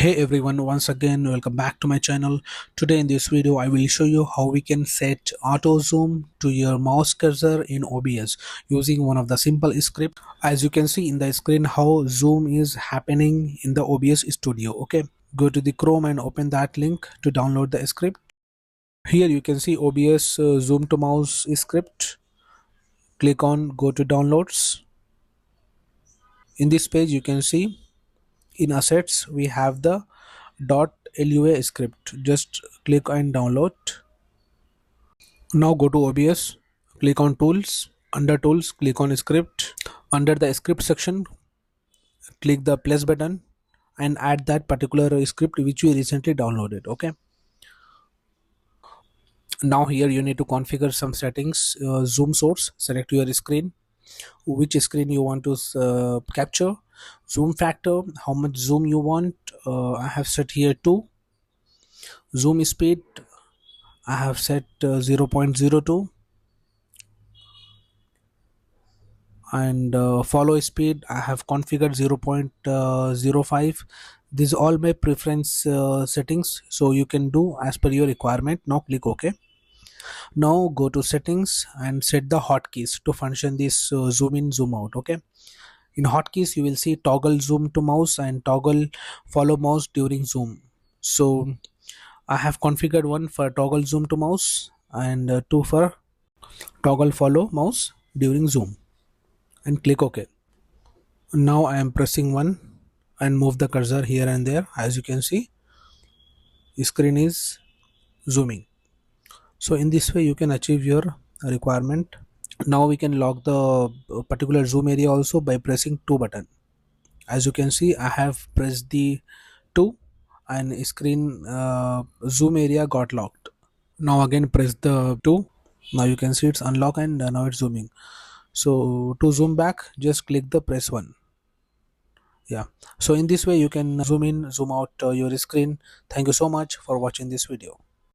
Hey everyone, once again welcome back to my channel. Today in this video I will show you how we can set auto zoom to your mouse cursor in OBS using one of the simple script. As you can see in the screen how zoom is happening in the OBS Studio. Okay, go to the Chrome and open that link to download the script. Here you can see OBS zoom to mouse script. Click on go to downloads. In this page you can see in assets we have the .lua script. Just click and download. Now go to OBS, click on tools. Under tools click on script. Under the script section click the plus button and add that particular script which we recently downloaded. Okay, now here you need to configure some settings. Zoom source, select your screen, which screen you want to capture. Zoom factor, how much zoom you want. I have set here 2. Zoom speed, I have set 0.02, and follow speed I have configured 0.05. These all my preference settings, so you can do as per your requirement. Now click OK. Now go to settings and set the hotkeys to function this zoom in zoom out. Okay, in hotkeys you will see toggle zoom to mouse and toggle follow mouse during zoom. So I have configured one for toggle zoom to mouse and 2 for toggle follow mouse during zoom, and click OK. Now I am pressing 1 and move the cursor here and there. As you can see, the screen is zooming. So in this way you can achieve your requirement. Now we can lock the particular zoom area also by pressing 2 button. As you can see, I have pressed the 2 and screen zoom area got locked. Now again press the 2. Now you can see it's unlocked and now it's zooming. So to zoom back, just click the press 1. Yeah, so in this way you can zoom in zoom out your screen. Thank you so much for watching this video.